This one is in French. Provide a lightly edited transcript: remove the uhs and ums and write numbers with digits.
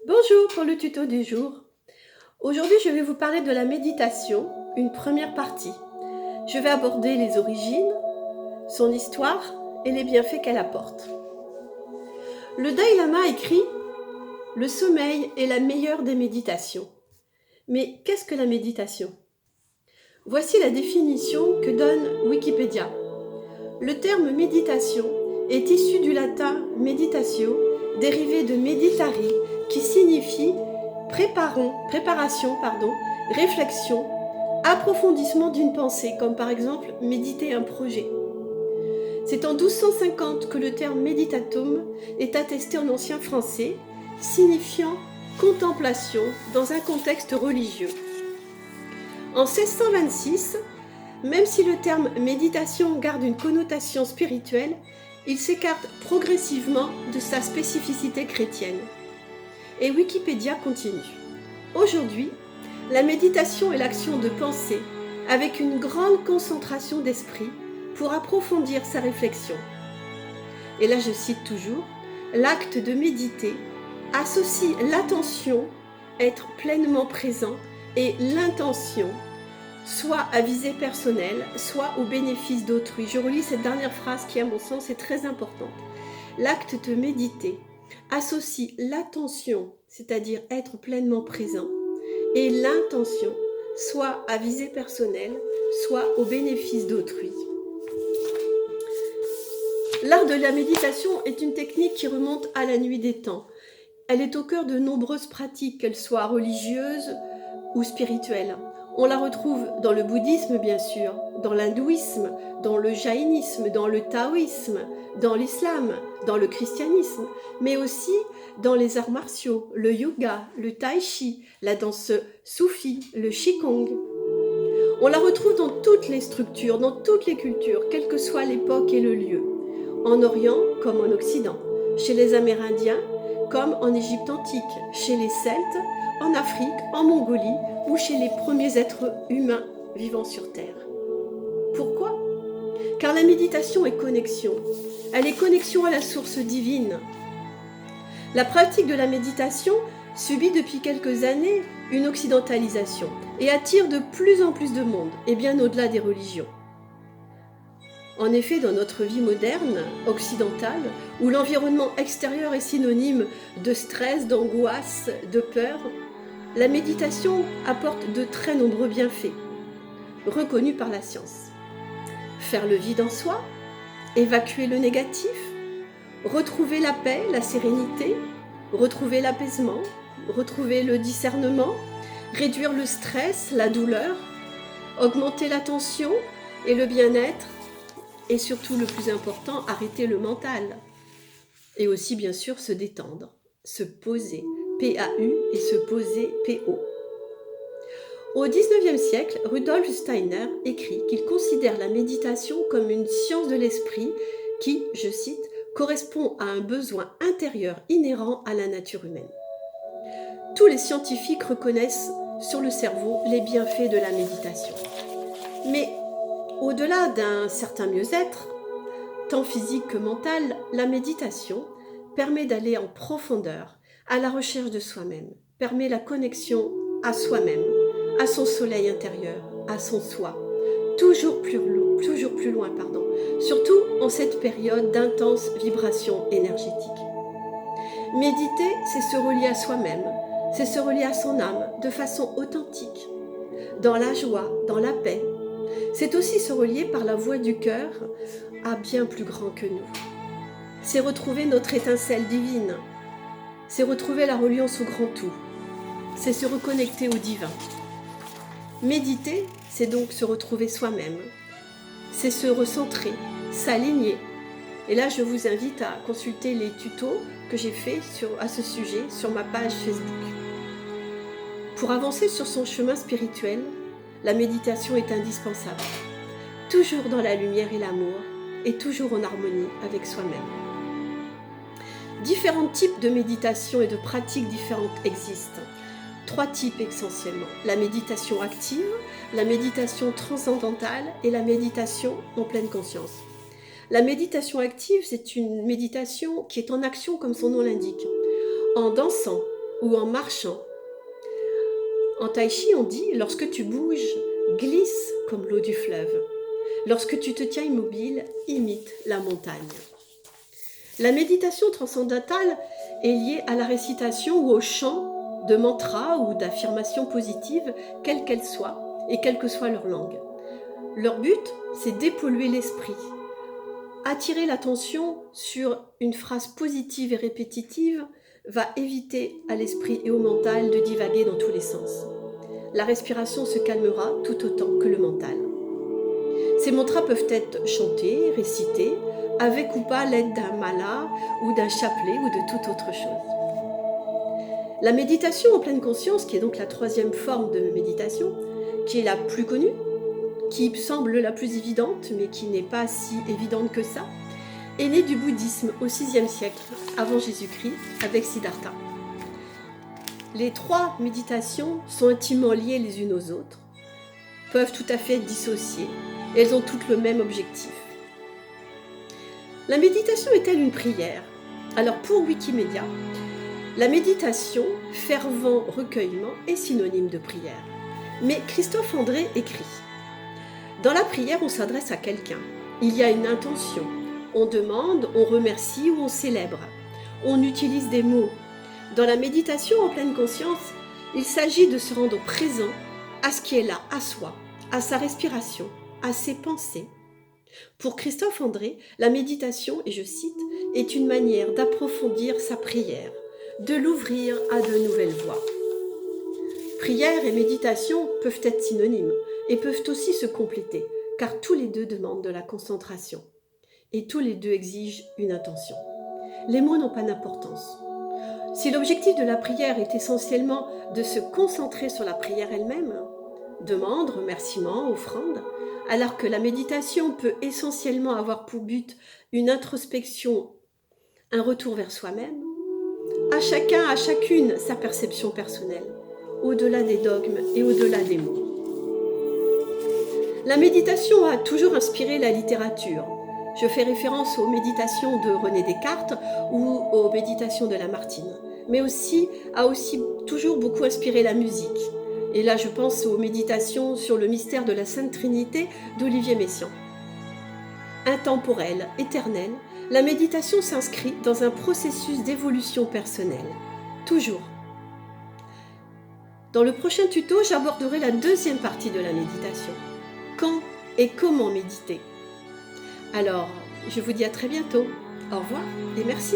Bonjour pour le tuto du jour. Aujourd'hui, je vais vous parler de la méditation, une première partie. Je vais aborder les origines, son histoire et les bienfaits qu'elle apporte. Le Dalai Lama écrit « Le sommeil est la meilleure des méditations ». Mais qu'est-ce que la méditation? Voici la définition que donne Wikipédia. Le terme méditation est issu du latin meditatio, dérivé de meditari, qui signifie préparation, réflexion, approfondissement d'une pensée, comme par exemple méditer un projet. C'est en 1250 que le terme meditatum est attesté en ancien français, signifiant contemplation dans un contexte religieux. En 1626, même si le terme méditation garde une connotation spirituelle, il s'écarte progressivement de sa spécificité chrétienne. Et Wikipédia continue. Aujourd'hui, la méditation est l'action de penser avec une grande concentration d'esprit pour approfondir sa réflexion. Et là je cite toujours, l'acte de méditer associe l'attention, être pleinement présent, et l'intention, soit à visée personnelle, soit au bénéfice d'autrui. Je relis cette dernière phrase qui, à mon sens, est très importante. L'acte de méditer associe l'attention, c'est-à-dire être pleinement présent, et l'intention, soit à visée personnelle, soit au bénéfice d'autrui. L'art de la méditation est une technique qui remonte à la nuit des temps. Elle est au cœur de nombreuses pratiques, qu'elles soient religieuses ou spirituelles. On la retrouve dans le bouddhisme, bien sûr, dans l'hindouisme, dans le jaïnisme, dans le taoïsme, dans l'islam, dans le christianisme, mais aussi dans les arts martiaux, le yoga, le tai chi, la danse soufie, le qigong. On la retrouve dans toutes les structures, dans toutes les cultures, quelle que soit l'époque et le lieu, en Orient comme en Occident, chez les Amérindiens comme en Égypte antique, chez les Celtes, en Afrique, en Mongolie ou chez les premiers êtres humains vivant sur Terre. Pourquoi? Car la méditation est connexion. Elle est connexion à la source divine. La pratique de la méditation subit depuis quelques années une occidentalisation et attire de plus en plus de monde, et bien au-delà des religions. En effet, dans notre vie moderne, occidentale, où l'environnement extérieur est synonyme de stress, d'angoisse, de peur, la méditation apporte de très nombreux bienfaits, reconnus par la science. Faire le vide en soi, évacuer le négatif, retrouver la paix, la sérénité, retrouver l'apaisement, retrouver le discernement, réduire le stress, la douleur, augmenter l'attention et le bien-être, et surtout le plus important, arrêter le mental. Et aussi bien sûr se détendre, se poser, P-A-U, et se poser, P-O. Au XIXe siècle, Rudolf Steiner écrit qu'il considère la méditation comme une science de l'esprit qui, je cite, correspond à un besoin intérieur inhérent à la nature humaine. Tous les scientifiques reconnaissent sur le cerveau les bienfaits de la méditation. Mais au-delà d'un certain mieux-être, tant physique que mental, la méditation permet d'aller en profondeur, à la recherche de soi-même, permet la connexion à soi-même, à son soleil intérieur, à son soi, toujours plus loin, surtout en cette période d'intense vibration énergétique. Méditer, c'est se relier à soi-même, c'est se relier à son âme de façon authentique, dans la joie, dans la paix. C'est aussi se relier par la voix du cœur à bien plus grand que nous. C'est retrouver notre étincelle divine. C'est retrouver la reliance au grand tout. C'est se reconnecter au divin. Méditer, c'est donc se retrouver soi-même. C'est se recentrer, s'aligner. Et là, je vous invite à consulter les tutos que j'ai faits à ce sujet sur ma page Facebook. Pour avancer sur son chemin spirituel, la méditation est indispensable. Toujours dans la lumière et l'amour, et toujours en harmonie avec soi-même. Différents types de méditation et de pratiques différentes existent. 3 types essentiellement. La méditation active, la méditation transcendantale et la méditation en pleine conscience. La méditation active, c'est une méditation qui est en action comme son nom l'indique, en dansant ou en marchant. En tai chi, on dit, lorsque tu bouges, glisse comme l'eau du fleuve. Lorsque tu te tiens immobile, imite la montagne. La méditation transcendantale est liée à la récitation ou au chant de mantras ou d'affirmations positives, quelles qu'elles soient, et quelle que soit leur langue. Leur but, c'est dépolluer l'esprit, attirer l'attention sur une phrase positive et répétitive va éviter à l'esprit et au mental de divaguer dans tous les sens. La respiration se calmera tout autant que le mental. Ces mantras peuvent être chantés, récités, avec ou pas l'aide d'un mala ou d'un chapelet ou de toute autre chose. La méditation en pleine conscience, qui est donc la troisième forme de méditation, qui est la plus connue, qui semble la plus évidente, mais qui n'est pas si évidente que ça, est née du bouddhisme au VIe siècle avant Jésus-Christ avec Siddhartha. Les trois méditations sont intimement liées les unes aux autres, peuvent tout à fait être dissociées, et elles ont toutes le même objectif. La méditation est-elle une prière? Alors pour Wikipédia, la méditation, fervent recueillement, est synonyme de prière. Mais Christophe André écrit: dans la prière, on s'adresse à quelqu'un. Il y a une intention. On demande, on remercie ou on célèbre. On utilise des mots. Dans la méditation en pleine conscience, il s'agit de se rendre présent à ce qui est là, à soi, à sa respiration, à ses pensées. Pour Christophe André, la méditation, et je cite, est une manière d'approfondir sa prière, de l'ouvrir à de nouvelles voies. Prière et méditation peuvent être synonymes et peuvent aussi se compléter, car tous les deux demandent de la concentration et tous les deux exigent une intention. Les mots n'ont pas d'importance. Si l'objectif de la prière est essentiellement de se concentrer sur la prière elle-même, demande, remerciement, offrande, alors que la méditation peut essentiellement avoir pour but une introspection, un retour vers soi-même, à chacun, à chacune sa perception personnelle, au-delà des dogmes et au-delà des mots. La méditation a toujours inspiré la littérature. Je fais référence aux méditations de René Descartes ou aux méditations de Lamartine, mais a aussi toujours beaucoup inspiré la musique. Et là, je pense aux méditations sur le mystère de la Sainte Trinité d'Olivier Messiaen. Intemporelle, éternelle, la méditation s'inscrit dans un processus d'évolution personnelle. Toujours. Dans le prochain tuto, j'aborderai la deuxième partie de la méditation. Quand et comment méditer? Alors, je vous dis à très bientôt. Au revoir et merci.